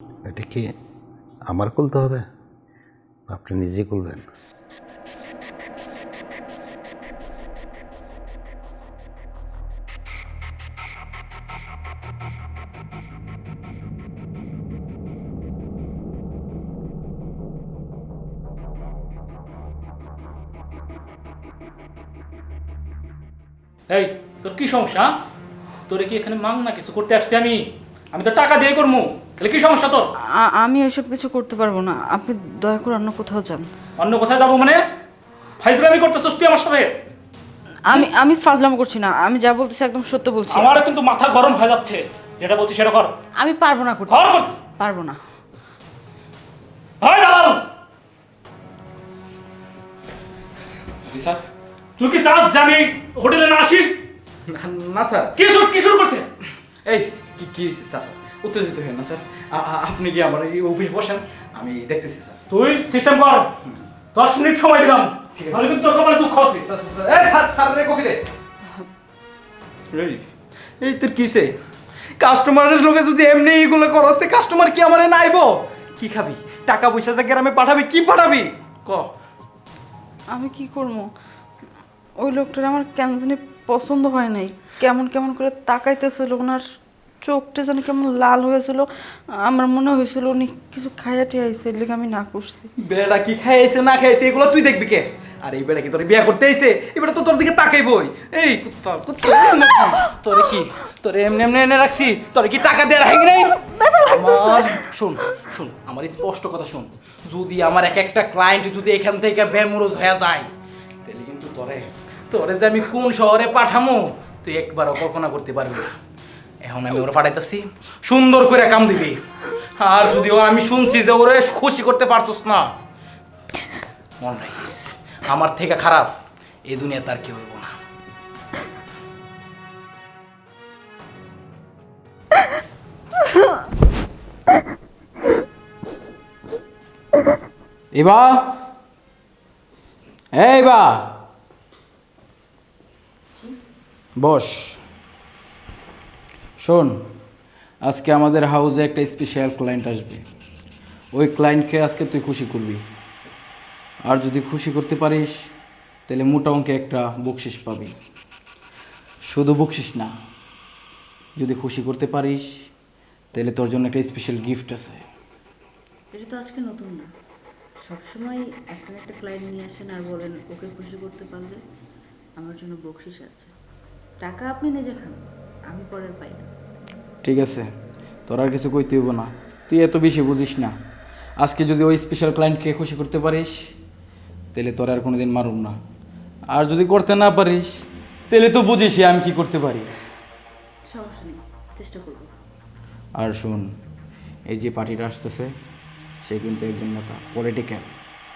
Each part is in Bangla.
এটা কি আমার খুলতে হবে, আপনি নিজে খুলবেন? এই তোর কি সমস্যা? তোরে কি এখানে মাং না কিছু করতে আসছি আমি? আমি তো টাকা দিয়ে করবো, তাহলে কি সমস্যা তোর? আমি এসব কিছু করতে পারবো না, আপনি দয়া করে অন্য কোথাও যান। অন্য কোথায় যাবো মানে? ফাইজলামি করতেছিস তুই আমার সাথে? আমি ফাজলামো করছি না, আমি যা বলতেছি একদম সত্য বলছি। আমারও কিন্তু মাথা গরম হয়ে যাচ্ছে, যেটা বলছি সেটা কর। আমি পারবো না করতে, কর কর। পারবো না। হয় দাঁড়াও। জি স্যার। তুই কি চাস যে আমি হোটেলে না আসি? না স্যার। কি শুরু করছে? এই কি কি হয়েছে স্যার? উত্তেজিত হবেন না স্যার। আপনি কি আমার এই অফিস বসেন, আমি দেখতেছি স্যার। তুই সিস্টেম কর, 10 মিনিট সময় দিলাম, তাহলে কিন্তু তোর কপালে দুঃখ আছে। স্যার স্যার এই স্যার স্যার রে কফি দে। এই তোর কি হয়েছে? কাস্টমারের লোকে যদি এমনি এইগুলো করস তে কাস্টমার কি আমারে নাইব? কি খাবি? টাকা পয়সা যা গ্রামে পাঠাবি, কি পাঠাবি ক? আমি কি করবো? ওই লোকটার আমার কেন জানি পছন্দ হয় নাই, কেমন কেমন করে তাকাইতেছিল, ওনার চোখটা যেন কেমন লাল হয়েছিল। আমার মনে হয়েছিল উনি কিছু খাইয়াটি আইসে, এর লেগে আমি না করছি। বেড়া কি খাইছে না খাইছে এগুলো তুই দেখবি কে? আর এই বেড়া কি তোর বিয়া করতে আইছে? এবারে তো তোর দিকে তাকাইবই। এই কুত্তা কুত্তা তোরে কি তোরে এমনি এমনি এনে রাখছি, তোরে কি টাকা দেওয়ার হাই নাই? আমার শুন শুন আমার স্পষ্ট কথা শুন, যদি আমার এক একটা ক্লায়েন্ট যদি এখান থেকে বেমরোজ হয়ে যায়, তাহলে কিন্তু তোরে তোরে যে আমি কোন শহরে পাঠামো তুই একবারও কল্পনা করতে পারবি না। এখন আমি ওরা পাঠাইতেছি, সুন্দর করে কাম দিবি। আর যদিও আমি শুনছি যে ওরে খুশি করতে পারছস না, মন রাখিস আমার থেকে খারাপ এই দুনিয়া তার কি হইব না। এবা এই বা বস। শোন, আজকে আমাদের হাউসে একটা স্পেশাল ক্লায়েন্ট আসবে। ওই ক্লায়েন্টকে আজকে তুই খুশি করবি। আর যদি খুশি করতে পারিস তাহলে মোটা অঙ্কে একটা বকশিস পাবি। শুধু বকশিস না, যদি খুশি করতে পারিস তাহলে তোর জন্য একটা স্পেশাল গিফট আছে। এটা তো আজকে নতুন না, সবসময় একটা না একটা ক্লায়েন্ট নিয়ে আসেন আর বলেন ওকে খুশি করতে পারলে আমার জন্য বকশিস আছে। টাকা আপনি নিজে খান, আমি পরের পাই না। ঠিক আছে, তোর আর কিছু কইতে হইব না, তুই এত বেশি বুঝিস না। আজকে যদি ওই স্পেশাল ক্লায়েন্টকে খুশি করতে পারিস তাহলে তোর আর কোনোদিন মারুম না। আর যদি করতে না পারিস তাহলে তো বুঝিসই আমি কি করতে পারি। সমস্যা নেই, চেষ্টা করবো। আর শোন, এই যে পার্টিটা আসতেছে সে কিন্তু একজন নেতা, পলিটিক্যাল,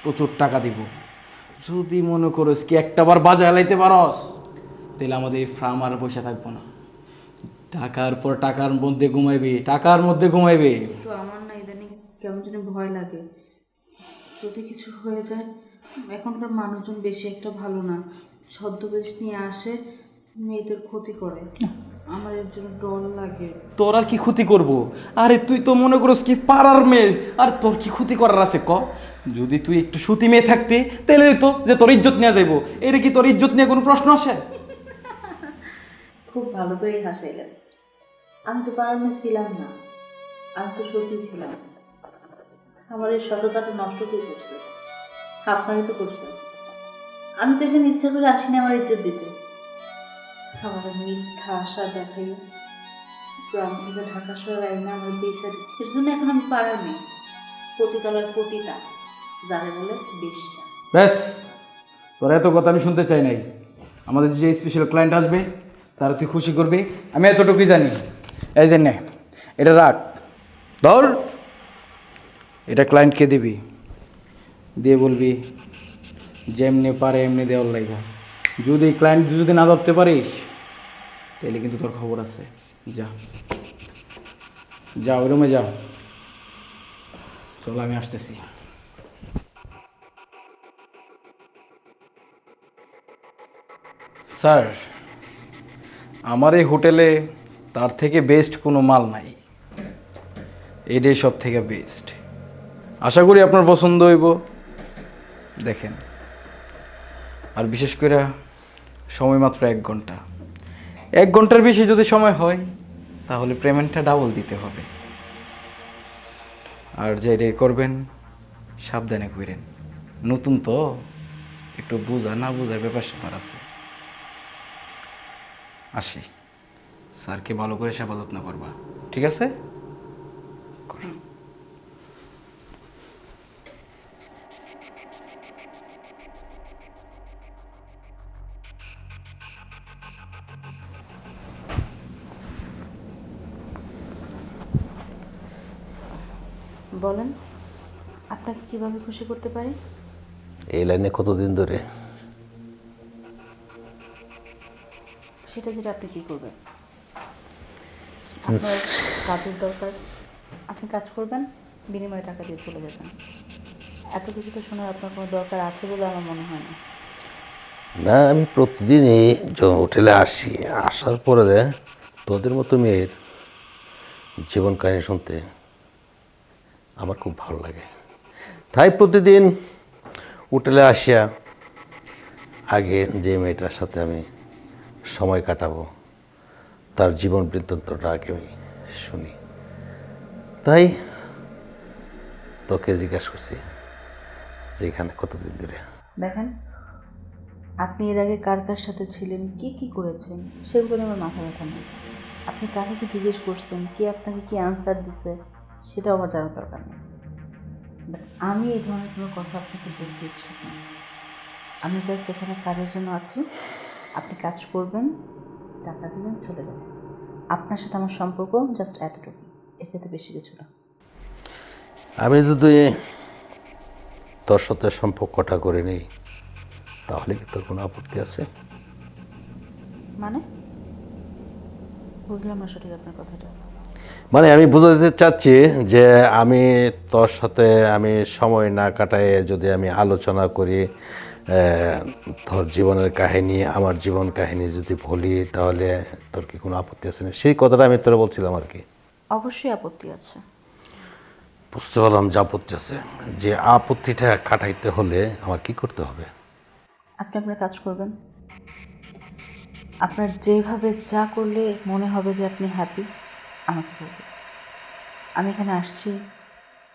প্রচুর টাকা দিব। যদি মনে করিস কি একটাবার বাজায় লাইতে পারস তাহলে আমাদের এই ফার্ম আর পয়সা থাকবো না। টাকার পর টাকার মধ্যে ঘুমাইবে, টাকার মধ্যে ঘুমাইবে। কিন্তু আমার না ইদানিং কেমন যেন ভয় লাগে, যদি কিছু হয়ে যায়। এখনকার মানুষজন বেশি একটা ভালো না, ছদ্মবেশ নিয়ে আসে, মেয়েদের ক্ষতি করে। আমার এর জন্য ডর লাগে। তোর আর কি ক্ষতি করব? আরে তুই তো মনে করিস কি পাড়ার মেয়ে, আর তোর কি ক্ষতি করার আছে ক? যদি তুই একটু সুতি মেয়ে থাকতে তাহলে তো যে তোর ইজ্জত নিয়ে যাইব। এটা কি তোর ইজ্জত নিয়ে কোনো প্রশ্ন আসে? খুব ভালো করেই হাসাইলেন। আমি তো পাড়ার মেয়ে ছিলাম না, আমি তো সত্যি ছিলাম। আমার এই সততাটা নষ্ট করে করছে, আপনারই তো করছে। আমি তো এখানে ইচ্ছা করে আসিনি আমার ইজ্জত দিতে। আমার মিথ্যা আশা দেখাই গ্রাম থেকে ঢাকা শহরে আইনা আমার বেসা দিচ্ছে। এর জন্য এখন আমি পাড়ার মেয়ে, পতিতলার পতিতা, যারে বলে বেশ্যা। ব্যাস, তোর এত কথা আমি শুনতে চাই নাই। আমাদের যে স্পেশাল ক্লায়েন্ট আসবে তারা তুই খুশি করবি, আমি এতটুকুই জানি। এই যে নে, এটা রাখ, ধর। এটা ক্লায়েন্টকে দিবি, দিয়ে বলবি যেমনি পারে এমনি দেওয়ার লাগা। যদি ক্লায়েন্ট যদি না ধরতে পারিস তাহলে কিন্তু তোর খবর আছে। যা যা, ওই রুমে যা। চল আমি আসতেছি। স্যার, আমার এই হোটেলে তার থেকে বেস্ট কোনো মাল নাই। এটাই সব থেকে বেস্ট। আশা করি আপনার পছন্দ হইব। দেখেন, আর বিশেষ করে সময় মাত্র 1 ঘন্টা। 1 ঘন্টার বেশি যদি সময় হয় তাহলে পেমেন্টটা ডাবল দিতে হবে। আর যেটা করবেন সাবধানে করেন, নতুন তো একটু বোঝা না বোঝার ব্যাপার স্যাপার আছে। আসি, স্যারকে ভালো করে সেবা যত্ন করবা, ঠিক আছে? করো। বলেন, আপনাকে কিভাবে খুশি করতে পারি? এই লাইনে কতদিন ধরে? সেটা যেটা আপনি কি করবেন? আপনার কাজের দরকার, আপনি কাজ করবেন, বিনিময়ে টাকা দিয়ে চলে যাবেন। এত কিছু তো শোনার আপনার কোনো দরকার আছে বলে আমার মনে হয় না। না, আমি প্রতিদিনই হোটেলে আসি, আসার পরে তোদের মতো মেয়ের জীবন কাহিনী শুনতে আমার খুব ভালো লাগে। তাই প্রতিদিন হোটেলে আসিয়া আগে যে মেয়েটার সাথে আমি সময় কাটাবো তার জীবন বৃত্তান্তটা আগে আমি শুনি। তাই তোকে জিজ্ঞাসা করছি যে এখানে কতদিন ধরে। দেখেন, আপনি এর আগে কার কার সাথে ছিলেন, কি কি করেছেন, সেগুলো নিয়ে আমার মাথা ব্যথা নেই। আপনি কাকে কি জিজ্ঞেস করছেন, কে আপনাকে কি আনসার দিচ্ছে, সেটাও আমার জানার দরকার নেই। বাট আমি এই ধরনের কোনো কথা আপনাকে বলতে ইচ্ছুক না। আমি জাস্ট এখানে কাজের জন্য আছি। আপনি কাজ করবেন, টাকা দিবেন, চলে যাবেন। আপনার সাথে আমার সম্পর্ক জাস্ট এতটুকু, এর সাথে বেশি কিছু না। আমি যদি তোর সাথে সম্পর্কটা করে নিই তাহলে কি তোর কোনো আপত্তি আছে? মানে বুঝলাম না সঠিক আপনার কথাটা। মানে আমি বোঝাতে চাচ্ছি যে আমি তোর সাথে আমি সময় না কাটায় যদি আমি আলোচনা করি, তোর জীবনের কাহিনী আমার জীবন কাহিনী যদি বলি তাহলে তোর কি কোনো আপত্তি আছে না? সেই কথাটা আমি তোরা বলছিলাম আর কি। অবশ্যই আপত্তি আছে। বুঝতে পারলাম যে আপত্তি আছে। যে আপত্তিটা কাটাইতে হলে আমার কি করতে হবে? আপনি আপনার কাজ করবেন। আপনার যেভাবে যা করলে মনে হবে যে আপনি হ্যাপি, আমাকে বলবেন। আমি এখানে আসছি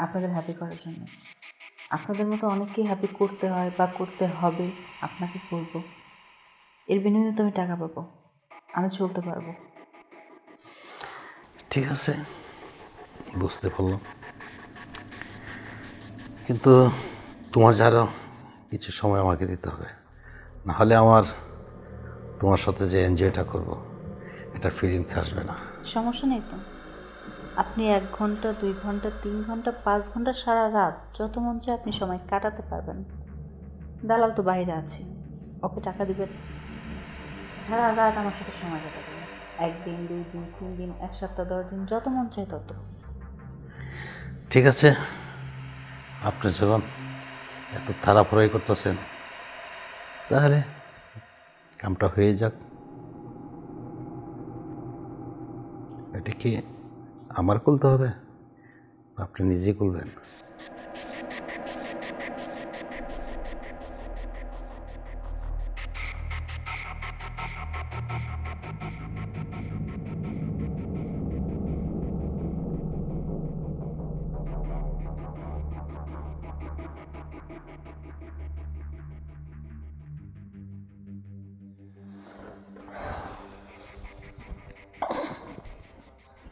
আপনাদের হ্যাপি করার জন্য। আপনাদের মতো অনেককেই হ্যাপি করতে হয় বা করতে হবে, আপনাকে করব। এর বিনিময়ে তো আমি টাকা পাবো, আমি চলতে পারবো। ঠিক আছে, বুঝতে পারলাম, কিন্তু তোমার যারও কিছু সময় আমাকে দিতে হবে, নাহলে আমার তোমার সাথে যে এনজয়টা করব এটার ফিলিংস আসবে না। সমস্যা নেই তো। আপনি 1 ঘন্টা, 2 ঘন্টা, 3 ঘন্টা, 5 ঘন্টা, সারা রাত যত মন চায় আপনি সময় কাটাতে পারবেন। দালাল তো বাইরে আছে, ওকে টাকা দিবেন, সারা রাত আমার সাথে সময় কাটাবেন। 1 দিন, 2 দিন, 3 দিন, 1 সপ্তাহ, 10 দিন, যত মন চায় তত। ঠিক আছে, আপনি যখন এত তাড়াহুড়াই করতেছেন তাহলে কামটা হয়ে যাক। এটা কি আমার খুলতে হবে, আপনি নিজে খুলবেন?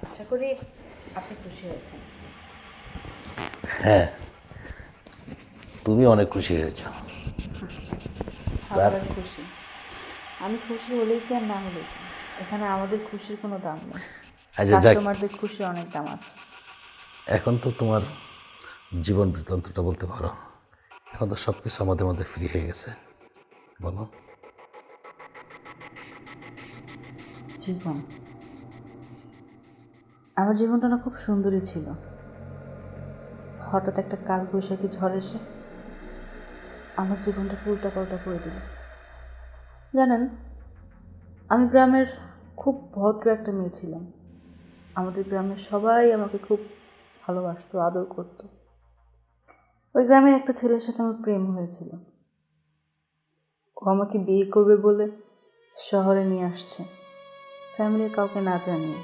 আশা করি আপনি খুশি হয়েছেন। হ্যাঁ, তুমি অনেক খুশি হয়েছ। আমরা খুশি। আমি খুশি হলেই কি আর না হলেই কি, এখানে আমাদের খুশির কোনো দাম নেই। আচ্ছা যাক, কাস্টমারদের খুশি অনেক দাম আছে। এখন তো তোমার জীবন বৃত্তান্তটা বলতে পারো। এখন তো সব কিছু আমাদের মধ্যে ফ্রি হয়ে গেছে, বলো। জীবন, আমার জীবনটা না খুব সুন্দরই ছিল। হঠাৎ একটা কালবৈশাখী ঝড় এসে আমার জীবনটা উল্টা পাল্টা করে দিল। জানেন, আমি গ্রামের খুব ভদ্র একটা মেয়ে ছিলাম। আমাদের গ্রামের সবাই আমাকে খুব ভালোবাসতো, আদর করতো। ওই গ্রামের একটা ছেলের সাথে আমার প্রেম হয়েছিল। ও আমাকে বিয়ে করবে বলে শহরে নিয়ে আসছে, ফ্যামিলির কাউকে না জানিয়ে।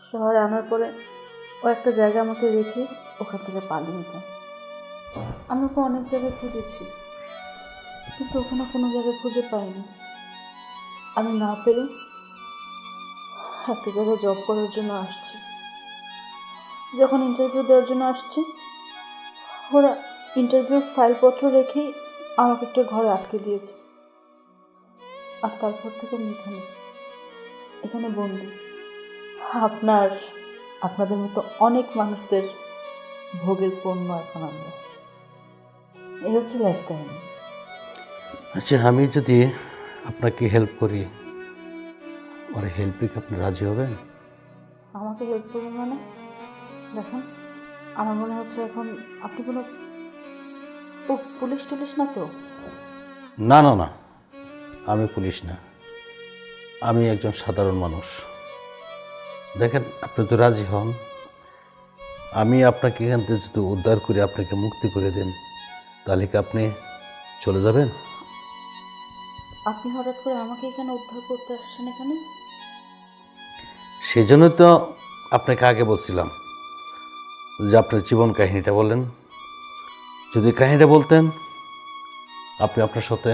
শহরে আনার পরে ও একটা জায়গা আমাকে রেখে ওখান থেকে পালিয়ে যায়। আমি ওকে অনেক জায়গায় খুঁজেছি, কিন্তু ওখানে কোনো জায়গায় খুঁজে পাইনি। আমি না পেরে একটা জায়গায় জব করার জন্য আসছি। যখন ইন্টারভিউ দেওয়ার জন্য আসছি, ওরা ইন্টারভিউর ফাইলপত্র রেখেই আমাকে একটা ঘরে আটকে দিয়েছে। আর তারপর থেকে আমি এখানে বন্দি। আপনাদের মতো অনেক মানুষদের ভোগের পণ্য এখন আমরা। এই হচ্ছে লাইফ কাহিনী। আচ্ছা, আমি যদি আপনাকে হেল্প করি, আমার হেল্পে কি আপনি রাজি হবেন? আমাকে হেল্প করবেন মানে? দেখুন, আমার মনে হচ্ছে এখন আপনি কোনো পুলিশ টুলিশ না তো? না না না, আমি পুলিশ না, আমি একজন সাধারণ মানুষ। দেখেন, আপনি তো রাজি হন, আমি আপনাকে এখান থেকে যদি উদ্ধার করে আপনাকে মুক্তি করে দেন, তাহলে কি আপনি চলে যাবেন? আপনি হঠাৎ করে আমাকে এখানে উদ্ধার করতে আসছেন এখানে? সেই জন্য তো আপনাকে আগে বলছিলাম যে আপনার জীবন কাহিনীটা বলেন। যদি কাহিনীটা বলতেন, আপনি আপনার সাথে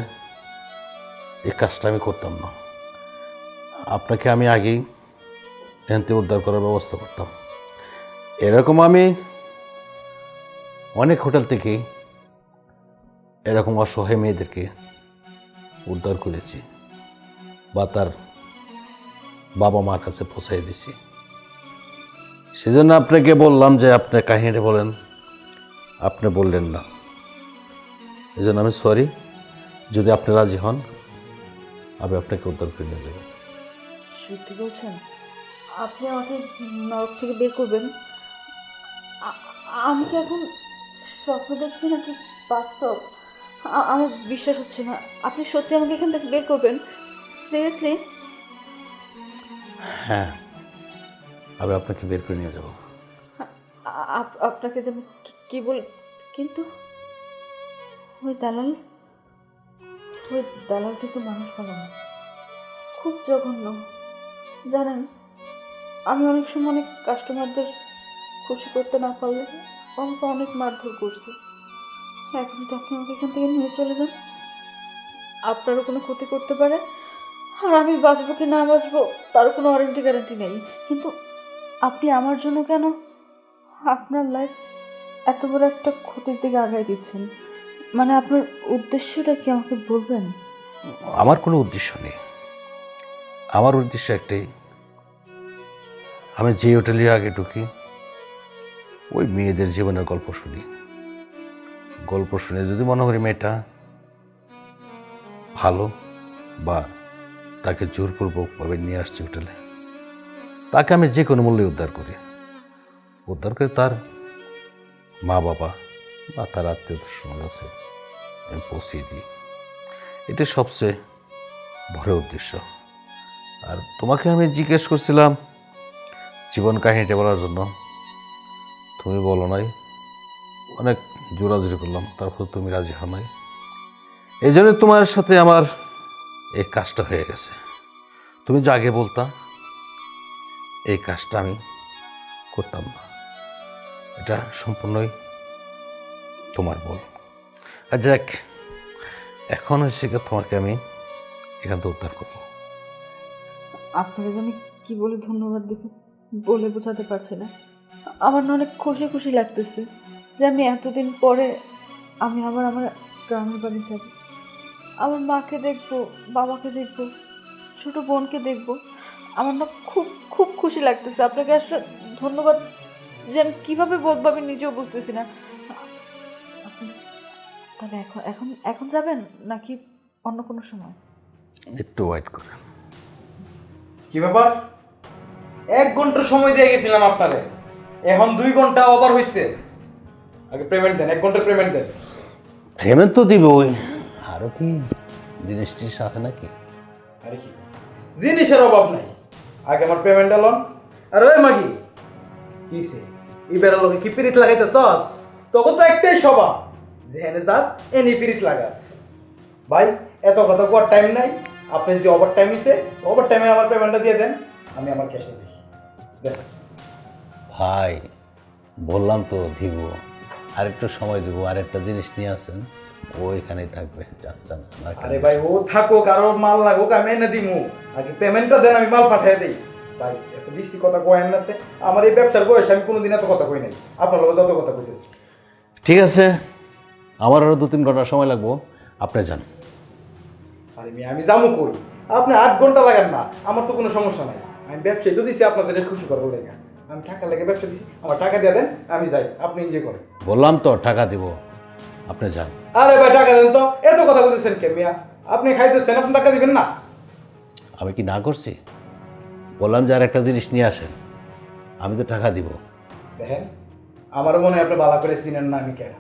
এই কাজটা আমি করতাম না। আপনাকে আমি আগেই এখান থেকে উদ্ধার করার ব্যবস্থা করতাম। এরকম আমি অনেক হোটেল থেকে এরকম অসহায় মেয়েদেরকে উদ্ধার করেছি বা তার বাবা মার কাছে পৌঁছাই দিছি। সেজন্য আপনাকে বললাম যে আপনার কাহিনীটা বলেন, আপনি বললেন না। এই জন্য আমি সরি। যদি আপনি রাজি হন, আমি আপনাকে উদ্ধার করে নিয়ে যাব। সত্যি বলছেন? আপনি আমাকে নরক থেকে বের করবেন? আমি কি এখন স্বপ্ন দেখছি নাকি বাস্তব? আমার বিশ্বাস হচ্ছে না। আপনি সত্যি আমাকে এখান থেকে বের করবেন? সিরিয়াসলি? হ্যাঁ, আমি আপনাকে বের করে নিয়ে যাব। আপনাকে যে আমি কি বল, কিন্তু ওই দালাল কিন্তু মানুষ ভালো না, খুব জঘন্য। জানেন, আমি অনেক সময় অনেক কাস্টমারদের খুশি করতে না পারলে আমাকে অনেক মারধর করছে। এখন তো আপনি আমাকে এখান থেকে নিয়ে চলে যান, আপনারও কোনো ক্ষতি করতে পারে, আর আমি বাঁচবো কি না বাঁচবো তার কোনো ওয়ারেন্টি গ্যারান্টি নেই। কিন্তু আপনি আমার জন্য কেন আপনার লাইফ এত বড় একটা ক্ষতির দিকে আগায় দিচ্ছেন? মানে আপনার উদ্দেশ্যটা কি আমাকে বলবেন? আমার কোনো উদ্দেশ্য নেই। আমার উদ্দেশ্য একটাই, আমি যে হোটেলে আগে ঢুকি, ওই মেয়েদের জীবনের গল্প শুনি। গল্প শুনে যদি মনে করি মেয়েটা ভালো বা তাকে জোরপূর্বকভাবে নিয়ে আসছি হোটেলে, তাকে আমি যে কোনো মূল্যে উদ্ধার করি। উদ্ধার করে তার মা বাবা বা তার আত্মীয়দের সঙ্গে কাছে আমি পৌঁছিয়ে দিই। এটা সবচেয়ে বড় উদ্দেশ্য। আর তোমাকে আমি জিজ্ঞেস করছিলাম জীবন কাহিনীটা বলার জন্য, তুমি বলো নাই। অনেক জোরাজুরি করলাম, তারপর তুমি রাজি হও নাই। এই জন্য তোমার সাথে আমার এই কাজটা হয়ে গেছে। তুমি যে আগে বলতা, এই কাজটা আমি করতাম না। এটা সম্পূর্ণই তোমার বল। আর যাক, এখন হচ্ছে তোমাকে আমি এখান থেকে উদ্ধার করবো। আপনাকে যে আমি কি বলে ধন্যবাদ দিব বলে বোঝাতে পারছি না। আমার না অনেক খুশি খুশি লাগতেছে যে আমি এতদিন পরে আমি আবার আমার গ্রামের বাড়ি যাব, আমার মাকে দেখবো, বাবাকে দেখবো, ছোট বোনকে দেখবো। আমার না খুব খুব খুশি লাগতেছে। আপনাকে আসলে ধন্যবাদ যে আমি কীভাবে বলবো আমি নিজেও বুঝতেছি না। আপনি তাহলে এখন এখন এখন যাবেন নাকি অন্য কোনো সময়? একটু ওয়েট করেন। কি ব্যাপার? 1 ঘন্টার সময় দিয়ে গেছিলাম আপনারে, এখন 2 ঘন্টা ওভার হয়েছে। আগে পেমেন্ট দেন, 1 ঘন্টার পেমেন্ট দেন। পেমেন্ট তো দিব, ওই আরও কি জিনিসটির সাথে নাকি? আরে কি জিনিসের অভাব নাই, আগে আমার পেমেন্টটা লন। আর ওই মাগি কিসে এই বেড়ার লোকে কি পিরিত লাগাইতেছস? তখন তো একটাই স্বভাব, যে হেনে যাস এনি পিরিত লাগাস। ভাই এত কথা কোয়ার টাইম নাই। আপনি যে ওভার টাইম হইছে, ওভার টাইমে আমার পেমেন্টটা দিয়ে দেন, আমি আমার ক্যাশে যাই। দেন। ভাই বললাম তো দিব, আরেকটু সময় দিব, আরেকটা জিনিস নিয়ে আসেন, ওইখানেই থাকবে। চাচ্ছেন আরে ভাই ও থাকুক, আরো মাল লাগুক, আমি এনে দিমু। আগে পেমেন্টটা দেন, আমি মাল পাঠিয়ে দিই। ভাই এত বৃষ্টি কথা কয়েন আছে, আমার এই ব্যবসার বয়স আমি কোনোদিন এত কথা কই নাই। আপনার লোক যত কথা কইতেছি। ঠিক আছে, আমার আরও 2-3 ঘন্টা সময় লাগবো, আপনি যান। আরে মেয়ে আমি যাবো কই? আপনি 8 ঘন্টা লাগান না, আমার তো কোনো সমস্যা নাই। আমি ব্যবসায় তো দিছি আপনাদের খুশি করবো লেগে। আমি টাকা লেগে ব্যবসা দিছি, আমার টাকা দিয়ে দেন, আমি যাই, আপনি এনজয় করেন। বললাম তো টাকা দিব, আপনি যান। আরে ভাই টাকা দেন তো, এত কথা বলতেছেন কে মিয়া? আপনি খাইতেছেন, আপনি টাকা দিবেন না? আমি কি না করছি? বললাম যে আর একটা জিনিস নিয়ে আসেন, আমি তো টাকা দিব। দেখেন, আমার মনে হয় আপনি ভালো করে চিনেন না আমি কেন।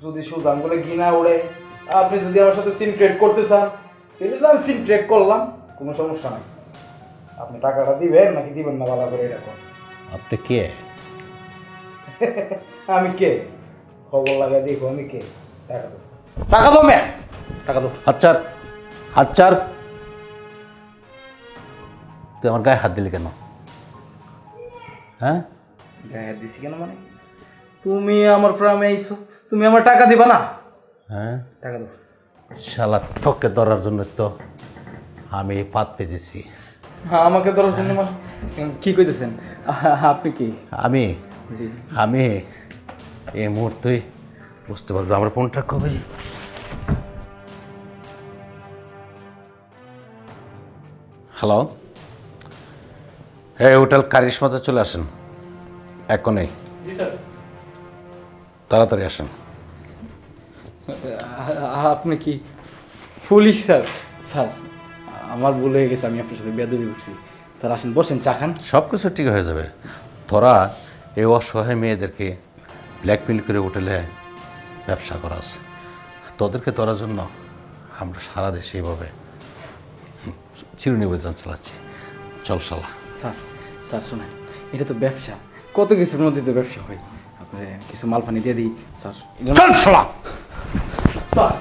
যদি সুজান বলে ঘৃণা ওড়ে, আপনি যদি আমার সাথে সিন ট্রেড করতে চান, তাহলে তো আমি সিন ট্রেড করলাম, কোনো সমস্যা নাই। আপনি টাকাটা দিবেন নাকি দিবেন না, ভালো করে এটা কোন। আপনি কে? আমি কে? খবর লাগাই দেখো আমি কে। টাকা দাও, টাকা দাও ম্যাম, টাকা দাও। হাতচার, হাতচার। তুই আমার গায়ে হাত দিলি কেন? হ্যাঁ, গায়ে হাত দিছি কেন মানে? তুমি আমার ফার্মে আইছো, তুমি আমার টাকা দিবা না? হ্যাঁ, টাকা দাও। শালা ঠকে ধরার জন্য তো আমি পাত পেয়েছি। হ্যাঁ আমাকে ধরার জন্য মানে কি কইতেছেন? আপনি কি? আমি জি আমি এই মুহূর্তেই বুঝতে পারবো আমার ফোনটা কবে। হ্যালো, হ্যাঁ হোটেল কারিশমাতে চলে আসেন এখনই, জি স্যার। তাড়াতাড়ি আসেন। আপনি কি পুলিশ স্যার? স্যার আমার ভুল হয়ে গেছে, আমি আপনার সাথে বেয়াদবি করছি। স্যার আসেন, বসেন, চা খান। সব কিছু ঠিক হয়ে যাবে। তোরা এই অসহায় মেয়েদেরকে ব্ল্যাকমেল করে হোটেলে ব্যবসা করাস, তোদেরকে ধরার জন্য আমরা সারা দেশে এইভাবে চিরুনি অভিযান চালাচ্ছি। চল শালা। স্যার স্যার শোনেন, এটা তো ব্যবসা, কত কিছুর মধ্যে তো ব্যবসা হয়। আপনার কিছু মাল পানি দিয়ে দিই স্যার। চল শালা। স্যার